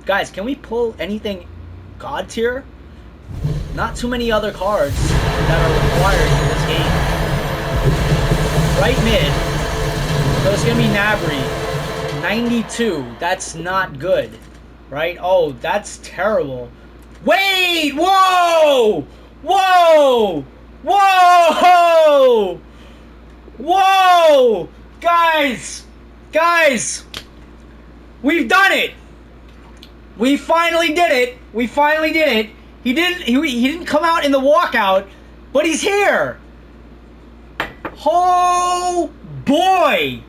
Guys, can we pull anything God tier? Not too many other cards that are required in this game. Right mid. So it's going to be Nabry. 92. That's not good. Right? Oh, that's terrible. Wait! Whoa! Whoa! Whoa! Whoa! Guys! Guys! We've done it! We finally did it! We finally did it! He didn't come out in the walkout, but he's here! Oh boy!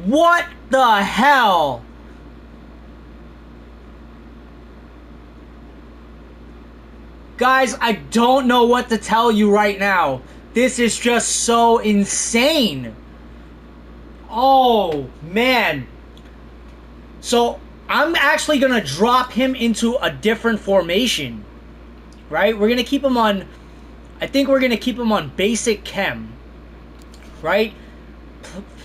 What the hell? Guys, I don't know what to tell you right now. This is just so insane. Oh, man. So, I'm actually going to drop him into a different formation. Right? We're going to keep him on... I think we're going to keep him on basic chem. Right?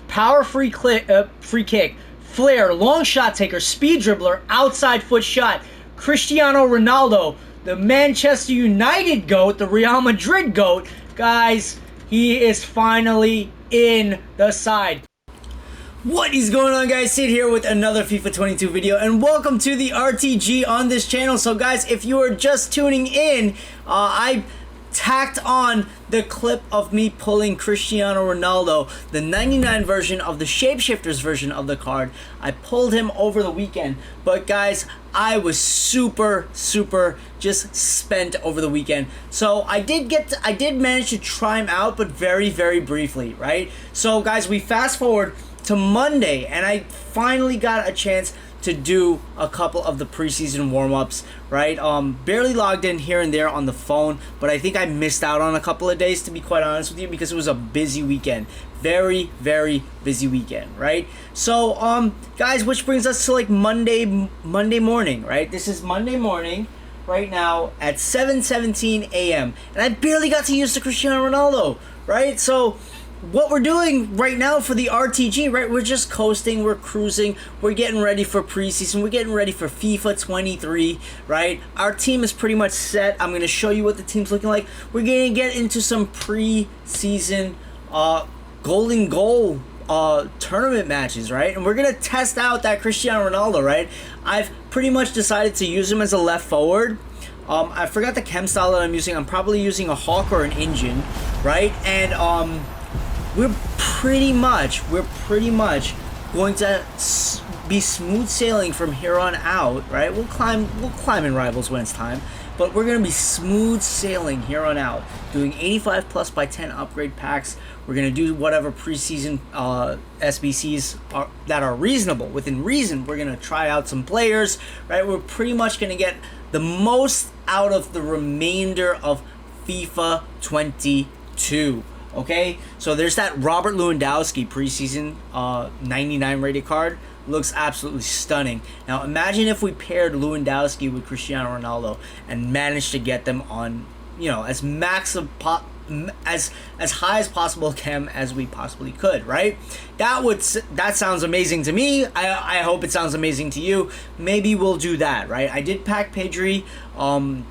Power free kick. Flair. Long shot taker. Speed dribbler. Outside foot shot. Cristiano Ronaldo. The Manchester United GOAT, the Real Madrid GOAT. Guys, he is finally in the side. What is going on, guys? Sid here with another FIFA 22 video, and welcome to the RTG on this channel. So guys, if you are just tuning in, I tacked on the clip of me pulling Cristiano Ronaldo, the 99 version of the Shapeshifters version of the card. I pulled him over the weekend, but guys, I was super just spent over the weekend. So I did manage to try him out, but very briefly, right? So guys, we fast forward to Monday, and I finally got a chance to do a couple of the preseason warm-ups, right? Barely logged in here and there on the phone, but I think I missed out on a couple of days, to be quite honest with you, because it was a busy weekend. Very busy weekend, right? So, guys, which brings us to like Monday morning, right? This is Monday morning right now at 7:17 a.m. and I barely got to use the Cristiano Ronaldo, right? So what we're doing right now for the RTG, right, we're just coasting, we're cruising, we're getting ready for preseason, we're getting ready for FIFA 23, right? Our team is pretty much set. I'm going to show you what the team's looking like. We're going to get into some preseason golden goal tournament matches, right? And we're going to test out that Cristiano Ronaldo, right? I've pretty much decided to use him as a left forward. I forgot the chem style that I'm using. I'm probably using a Hawk or an Engine, right? And we're pretty much going to be smooth sailing from here on out, right? We'll climb in rivals when it's time, but we're gonna be smooth sailing here on out, doing 85 plus by 10 upgrade packs. We're gonna do whatever preseason SBCs that are reasonable, within reason. We're gonna try out some players, right? We're pretty much gonna get the most out of the remainder of FIFA 22. Okay, so there's that Robert Lewandowski preseason 99 rated card. Looks absolutely stunning. Now imagine if we paired Lewandowski with Cristiano Ronaldo and managed to get them on, you know, as high as possible chem as we possibly could, right? That sounds amazing to me. I hope it sounds amazing to you. Maybe we'll do that, right? I did pack Pedri I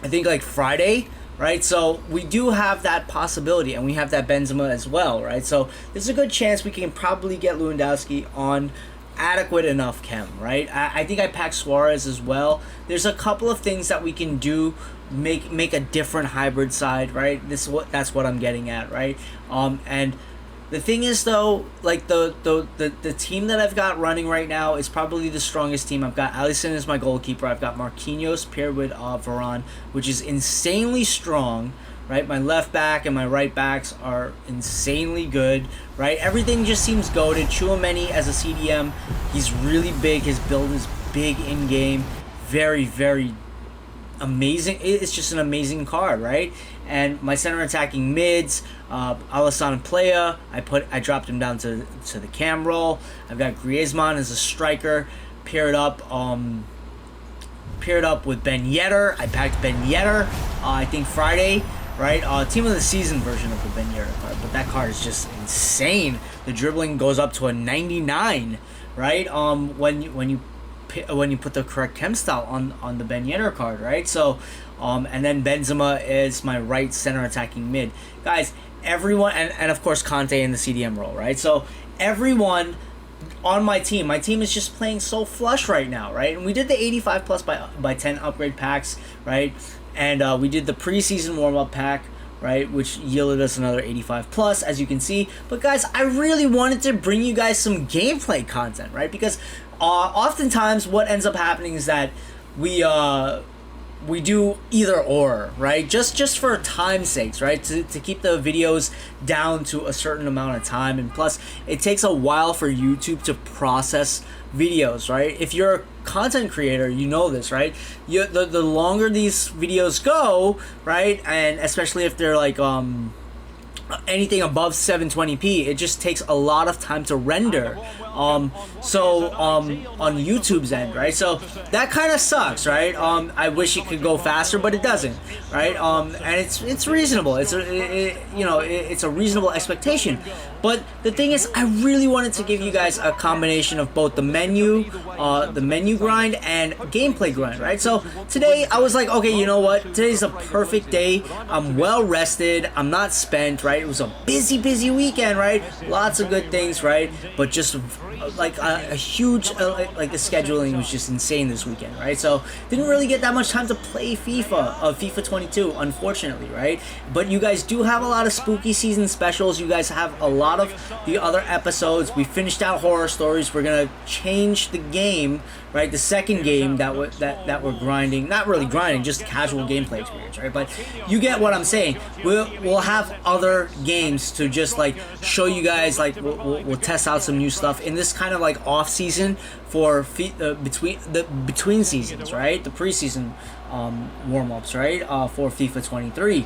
think like Friday, right? So we do have that possibility, and we have that Benzema as well, right? So there's a good chance we can probably get Lewandowski on adequate enough chem, right? I think I packed Suarez as well. There's a couple of things that we can do, make a different hybrid side, right? That's what I'm getting at, right? And the thing is, though, like the team that I've got running right now is probably the strongest team. I've got Alisson as my goalkeeper. I've got Marquinhos paired with Varane, which is insanely strong, right? My left back and my right backs are insanely good, right? Everything just seems goated. Chouameni as a CDM, he's really big. His build is big in game. Very amazing. It's just an amazing card, right? And my center attacking mids, Futties Plea, I dropped him down to the cam role. I've got Griezmann as a striker, paired up with Ben Yedder. I packed Ben Yedder, I think Friday, right? Team of the season version of the Ben Yedder card, but that card is just insane. the dribbling goes up to a 99, right? When you put the correct chem style on the Ben Yedder card, right? So, and then Benzema is my right center attacking mid, guys. Everyone, and of course Conte in the CDM role, right? So everyone on my team is just playing so flush right now, right? And we did the 85 plus by 10 upgrade packs, right? And we did the preseason warm up pack, right, which yielded us another 85 plus, as you can see. But guys, I really wanted to bring you guys some gameplay content, right? Because oftentimes what ends up happening is that we do either or, right? Just for time's sakes, right? To keep the videos down to a certain amount of time. And plus, it takes a while for YouTube to process videos, right? If you're a content creator, you know this, right? The longer these videos go, right? And especially if they're like anything above 720p, it just takes a lot of time to render. On YouTube's end, right? So that kind of sucks, right? I wish it could go faster, but it doesn't, right? And it's reasonable. It's a reasonable expectation. But the thing is, I really wanted to give you guys a combination of both the menu grind and gameplay grind, right? So today I was like, okay, you know what? Today's a perfect day. I'm well rested. I'm not spent, right? It was a busy weekend, right? Lots of good things, right? But just like a huge like the scheduling was just insane this weekend, right? So didn't really get that much time to play FIFA 22, unfortunately, right? But you guys do have a lot of spooky season specials. You guys have a lot of the other episodes. We finished out horror stories. We're gonna change the game, right? The second game that we're grinding, not really grinding, just casual gameplay experience, right? But you get what I'm saying. We'll have other games to just like show you guys, like we'll test out some new stuff in this kind of like off season for between seasons, right? The preseason warm-ups, right? For FIFA 23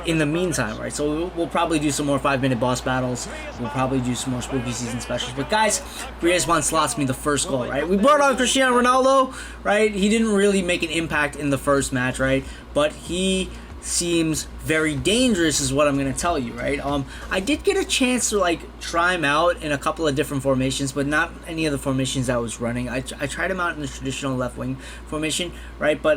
in the meantime, right? So we'll probably do some more 5-minute boss battles. We'll probably do some more spooky season specials. But guys, Griezmann slots me the first goal, right? We brought on Cristiano Ronaldo, right? He didn't really make an impact in the first match, right? But he seems very dangerous is what I'm going to tell you, right? I did get a chance to like try him out in a couple of different formations, but not any of the formations I was running. I tried him out in the traditional left wing formation, right? But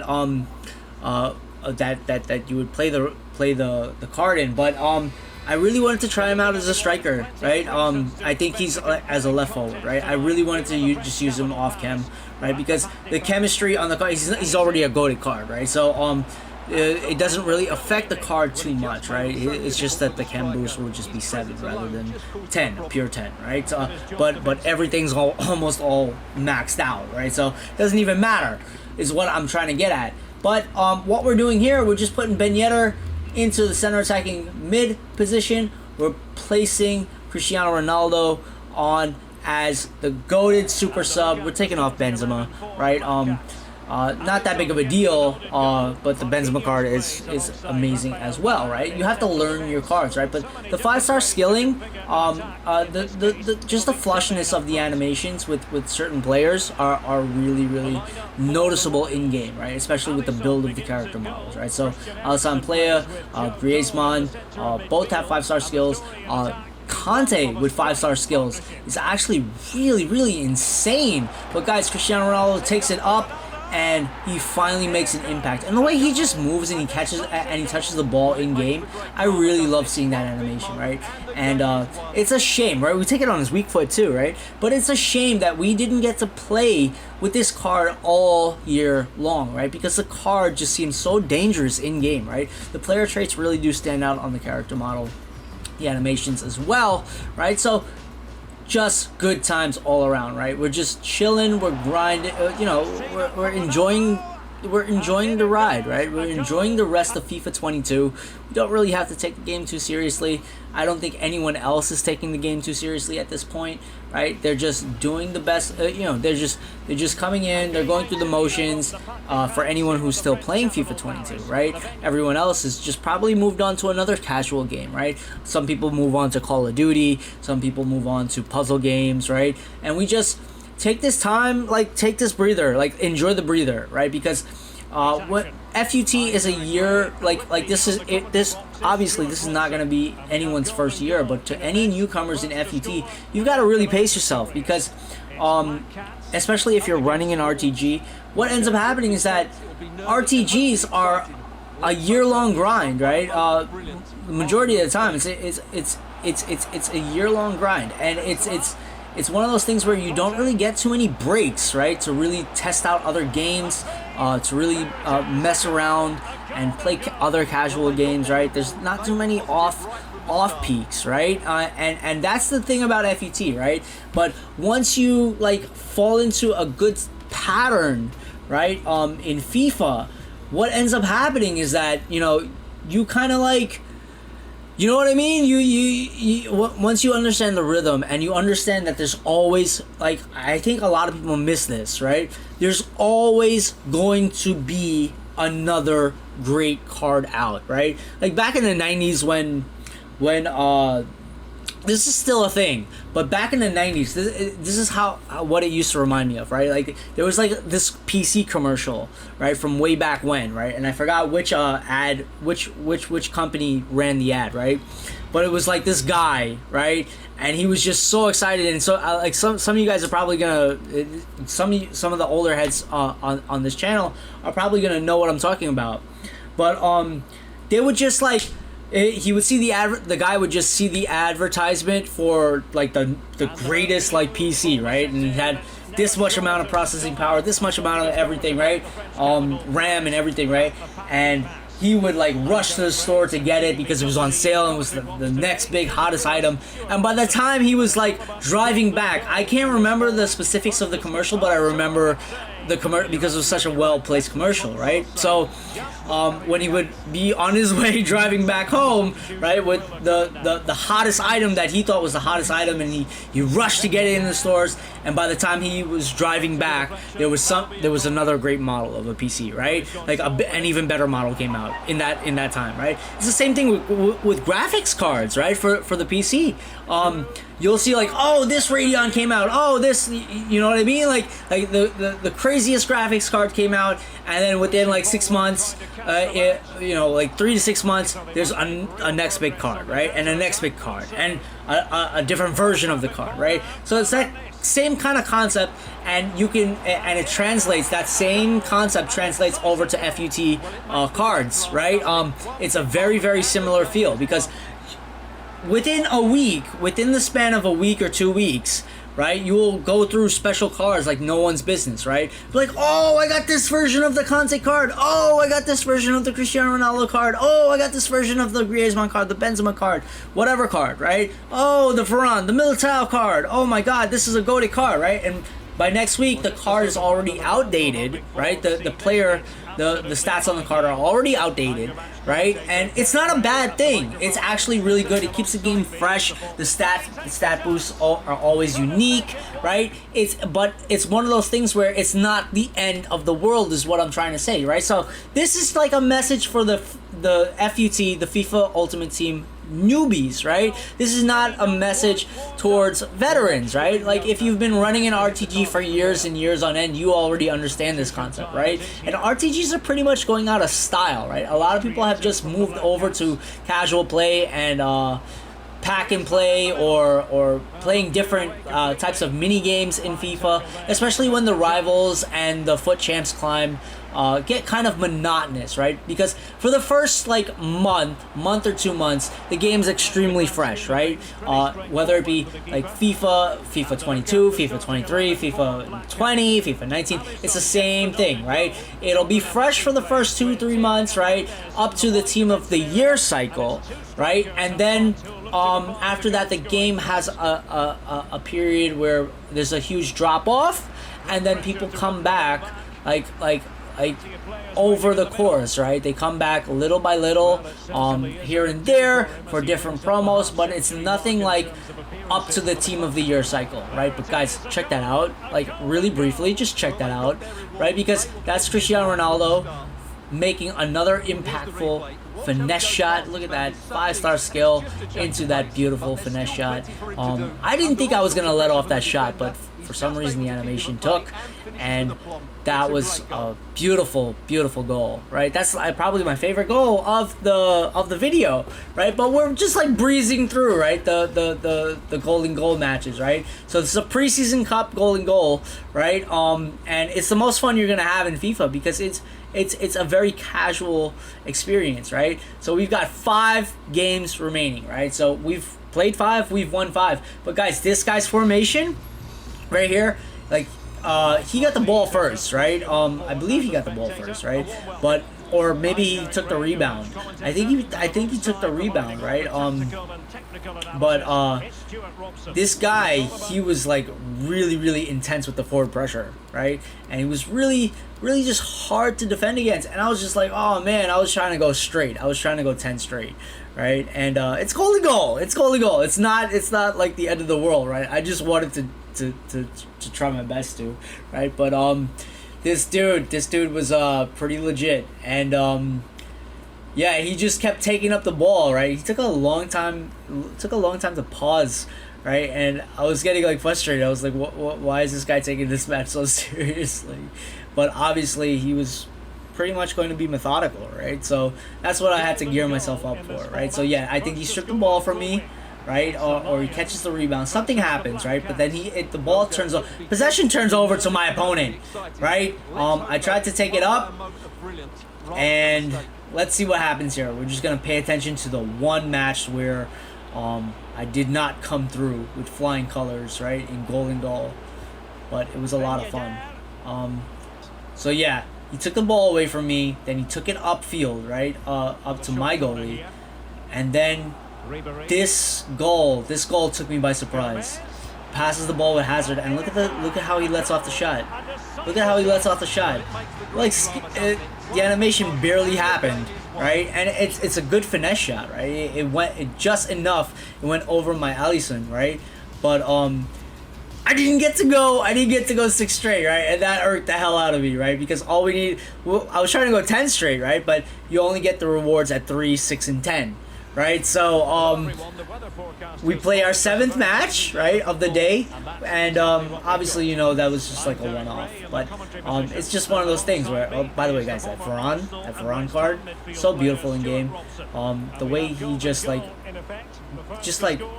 that you would play the card in, but I really wanted to try him out as a striker, right? I think he's as a left forward, right? I really wanted to just use him off chem, right? Because the chemistry on the card, he's already a goated card, right? So it doesn't really affect the card too much, right? It's just that the chem boost will just be 7 rather than 10, pure 10, right? But everything's almost all maxed out, right? So it doesn't even matter, is what I'm trying to get at. But what we're doing here, we're just putting Ben Yedder into the center attacking mid position. We're placing Cristiano Ronaldo on as the goated super sub. We're taking off Benzema, right? Not that big of a deal, but the Benzema card is amazing as well, right? You have to learn your cards, right? But the 5-star skilling, just the flushness of the animations with certain players are really noticeable in game, right? Especially with the build of the character models, right? So Futties Plea, Griezmann, both have 5-star skills. Conte with 5-star skills is actually really insane. But guys, Cristiano Ronaldo takes it up, and he finally makes an impact. And the way he just moves and he catches and he touches the ball in game, I really love seeing that animation, right? And it's a shame, right? We take it on his weak foot too, right? But it's a shame that we didn't get to play with this card all year long, right? Because the card just seems so dangerous in game, right? The player traits really do stand out on the character model, the animations as well, right? So just good times all around, right? We're just chilling, we're grinding, we're enjoying the ride, right? We're enjoying the rest of FIFA 22. We don't really have to take the game too seriously. I don't think anyone else is taking the game too seriously at this point, right? They're just doing the best, they're just coming in, they're going through the motions. For anyone who's still playing FIFA 22, right? Everyone else has just probably moved on to another casual game, right? Some people move on to Call of Duty, some people move on to puzzle games, right? And we just take this time, like take this breather, like enjoy the breather, right? Because FUT is a year like this is it. This obviously this is not going to be anyone's first year, but to any newcomers in FUT, you've got to really pace yourself because, especially if you're running an RTG, what ends up happening is that RTGs are a year-long grind, right? The majority of the time, it's a year-long grind, and it's one of those things where you don't really get too many breaks, right? To really test out other games, to really mess around and play other casual games, right? There's not too many off peaks, right? And that's the thing about FUT, right? But once you like fall into a good pattern, right? In FIFA, what ends up happening is that you kind of like. You know what I mean? You once you understand the rhythm and you understand that there's always, like, I think a lot of people miss this, right? There's always going to be another great card out, right? Like back in the 90s when this is still a thing, but back in the 90s, this is what it used to remind me of, right? Like there was like this PC commercial, right, from way back when, right? And I forgot which which company ran the ad, right? But it was like this guy, right? And he was just so excited, and so like some of you guys are probably gonna some of the older heads on this channel are probably gonna know what I'm talking about, but they would just like. He would see the guy would just see the advertisement for like the greatest like PC, right? And it had this much amount of processing power, this much amount of everything, right? RAM and everything, right? And he would like rush to the store to get it because it was on sale and was the next big hottest item. And by the time he was like driving back, I can't remember the specifics of the commercial, but I remember the commercial because it was such a well-placed commercial, right? So when he would be on his way driving back home, right, with the hottest item that he thought was the hottest item, and he rushed to get it in the stores, and by the time he was driving back, there was another great model of a PC, right? Like an even better model came out in that time, right? It's the same thing with graphics cards, right? For the PC. You'll see like, oh, this Radeon came out. Oh, this, you know what I mean? Like the craziest graphics card came out, and then within like 6 months, like 3 to 6 months, there's a next big card, right? And a next big card, and a different version of the card, right? So it's that same kind of concept, and it translates. That same concept translates over to FUT cards, right? It's a very, very similar feel because within the span of a week or 2 weeks, right, you will go through special cards like no one's business, right? Like, oh, I got this version of the Conte card. Oh, I got this version of the Cristiano Ronaldo card. Oh, I got this version of the Griezmann card, the Benzema card, whatever card, right? Oh, the Varane, the Militao card. Oh my God, this is a goated card, right? And by next week, the card is already outdated, right? The player, the stats on the card are already outdated, right? And it's not a bad thing. It's actually really good. It keeps the game fresh. The stat boosts are always unique, right? But it's one of those things where it's not the end of the world, is what I'm trying to say, right? So this is like a message for the FUT, the FIFA Ultimate Team newbies, right? This is not a message towards veterans, right? Like if you've been running an RTG for years and years on end, you already understand this concept, right? And RTGs are pretty much going out of style, right? A lot of people have just moved over to casual play and pack and play or playing different types of mini games in FIFA, especially when the rivals and the FUT champs climb get kind of monotonous, right? Because for the first like month or 2 months, the game's extremely fresh, right? Whether it be like FIFA 22, FIFA 23, FIFA 20, FIFA 19, it's the same thing, right? It'll be fresh for the first 2-3 months, right? Up to the Team of the Year cycle, right? And then after that, the game has a period where there's a huge drop off, and then people come back like over the course, right? They come back little by little, here and there for different promos, but it's nothing like up to the Team of the Year cycle, right? But guys, check that out. Like really briefly, just check that out, right? Because that's Cristiano Ronaldo making another impactful finesse shot. Look at that 5-star skill into that beautiful finesse shot. I didn't think I was gonna let off that shot, but for some reason the animation took, and that was a beautiful, beautiful goal, right? That's probably my favorite goal of the video, right? But we're just like breezing through, right? The golden goal matches, right? So this is a preseason cup golden goal, right? And it's the most fun you're gonna have in FIFA because it's a very casual experience, right? So we've got 5 games remaining, right? So we've played 5, we've won 5. But guys, this guy's formation right here, like he got the ball first, right? I believe he got the ball first, right? But or maybe he took the rebound. I think he took the rebound, right? But this guy, he was like really intense with the forward pressure, right? And he was really just hard to defend against. And I was just like, oh man, I was trying to go straight. I was trying to go 10 straight, right? And it's golden goal. It's golden goal. It's not like the end of the world, right? I just wanted to try my best to, right? But this dude was pretty legit, and yeah, he just kept taking up the ball, right? He took a long time to pause, right? And I was getting like frustrated. I was like, why is this guy taking this match so seriously? But obviously he was pretty much going to be methodical, right? So that's what I had to gear myself up for, right? So yeah, I think he stripped the ball from me, right? Or he catches the rebound. Something happens, right? But then the ball turns over. Possession turns over to my opponent, right? I tried to take it up, and let's see what happens here. We're just gonna pay attention to the one match where I did not come through with flying colors, right, in golden goal, but it was a lot of fun. So yeah, he took the ball away from me, then he took it upfield, right, up to my goalie, and then this goal took me by surprise. Passes the ball with Hazard, and look at how he lets off the shot. Look at how he lets off the shot. Like the animation barely happened, right? And it's a good finesse shot, right? It went just enough. It went over my Alisson, right? But I didn't get to go 6 straight, right? And that irked the hell out of me, right? Because all we need, I was trying to go 10 straight, right? But you only get the rewards at 3, 6, and 10, right? So we play our 7th match, right, of the day, and obviously, you know, that was just like a one-off. But it's just one of those things where, oh, by the way, guys, that Varane card, so beautiful in game. The way he just like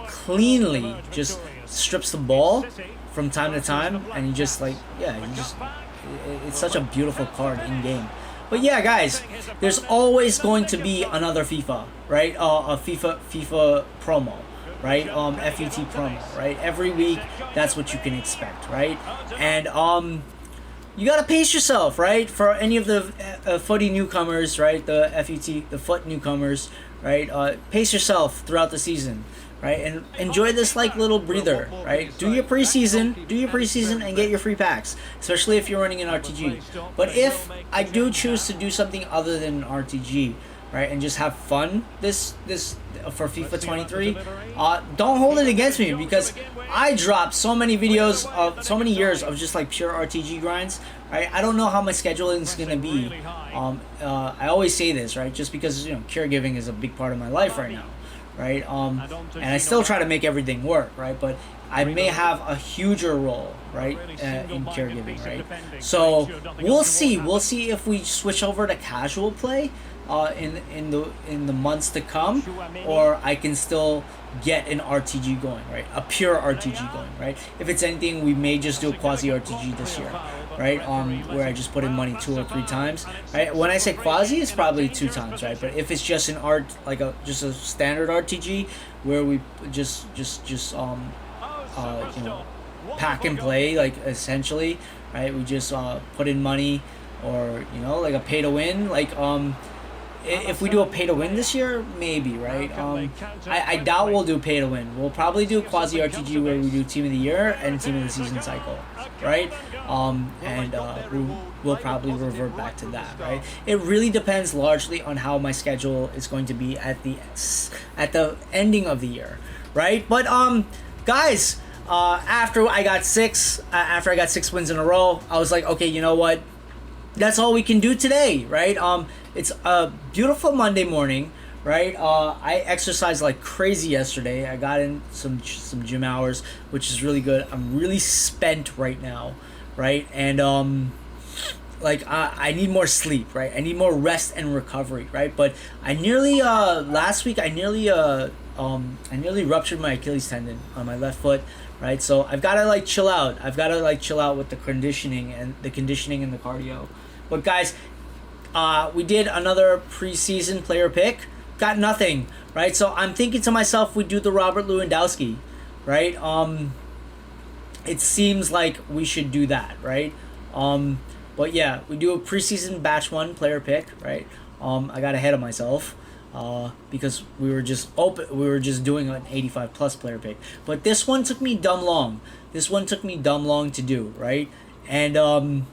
cleanly just strips the ball from time to time, and he just like, yeah, it's such a beautiful card in game. But yeah, guys, there's always going to be another FIFA, right? A FIFA promo, right? FUT promo, right? Every week, that's what you can expect, right? And you gotta pace yourself, right? For any of the footy newcomers, right? The FUT newcomers, right? Pace yourself throughout the season, right? And enjoy this like little breather, right? Do your preseason and get your free packs, especially if you're running an RTG. But if I do choose to do something other than an RTG, right, and just have fun this for FIFA 23, don't hold it against me, because I dropped so many videos of so many years of just like pure RTG grinds, right? I don't know how my scheduling is gonna be. I always say this, right? Just because, you know, caregiving is a big part of my life right now, right? And I still try to make everything work, right? But I may have a huger role, right, in caregiving, right? So we'll see if we switch over to casual play in the months to come, or I can still get an RTG going, right? A pure RTG going, right? If it's anything, we may just do a quasi RTG this year, right? Where I just put in money 2 or 3 times, right? When I say quasi, it's probably 2 times, right? But if it's just an just a standard RTG where we just you know, pack and play, like, essentially, right? We just put in money, or, you know, like a pay to win, like if we do a pay to win this year, maybe, right? I doubt we'll do pay to win. We'll probably do quasi RTG where we do team of the year and team of the season cycle, right? And we'll probably revert back to that, right? It really depends largely on how my schedule is going to be at the ending of the year, right? But guys, after I got 6 wins in a row, I was like, okay, you know what? That's all we can do today, right? It's a beautiful Monday morning, right? I exercised like crazy yesterday. I got in some gym hours, which is really good. I'm really spent right now, right? And like I need more sleep, right? I need more rest and recovery, right? But I nearly last week I nearly ruptured my Achilles tendon on my left foot, right? So I've got to like chill out. I've got to like chill out with the conditioning and the cardio. But guys, we did another preseason player pick, got nothing, right? So I'm thinking to myself, we do the Robert Lewandowski, right? It seems like we should do that, right? But yeah, we do a preseason batch 1 player pick, right? I got ahead of myself because we were just doing an 85 plus player pick. But this one took me dumb long. To do, right? And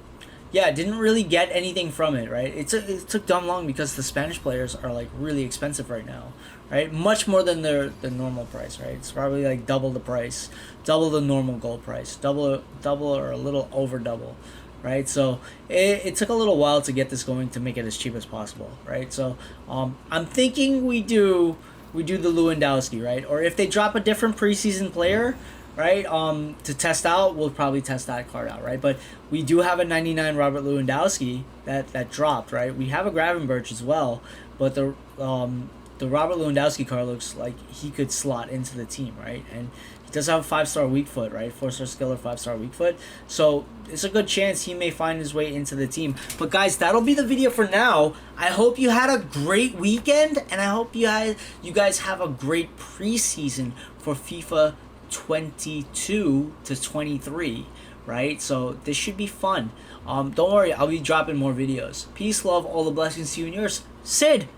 yeah, didn't really get anything from it, right? It took dumb long because the Spanish players are like really expensive right now, right? Much more than the normal price, right? It's probably like double the price, double the normal gold price, double or a little over double, right? So it took a little while to get this going to make it as cheap as possible, right? So I'm thinking we do the Lewandowski, right? Or if they drop a different preseason player, right, to test out, we'll probably test that card out, right? But we do have a 99 Robert Lewandowski that dropped, right? We have a Gravenberch as well, but the Robert Lewandowski card looks like he could slot into the team, right? And he does have a 5-star weak foot, right? 4-star skill or 5-star weak foot. So it's a good chance he may find his way into the team. But guys, that'll be the video for now. I hope you had a great weekend, and I hope you guys have a great preseason for FIFA 22 to 23, right? So this should be fun. Don't worry, I'll be dropping more videos. Peace, love, all the blessings to you and yours. Sid!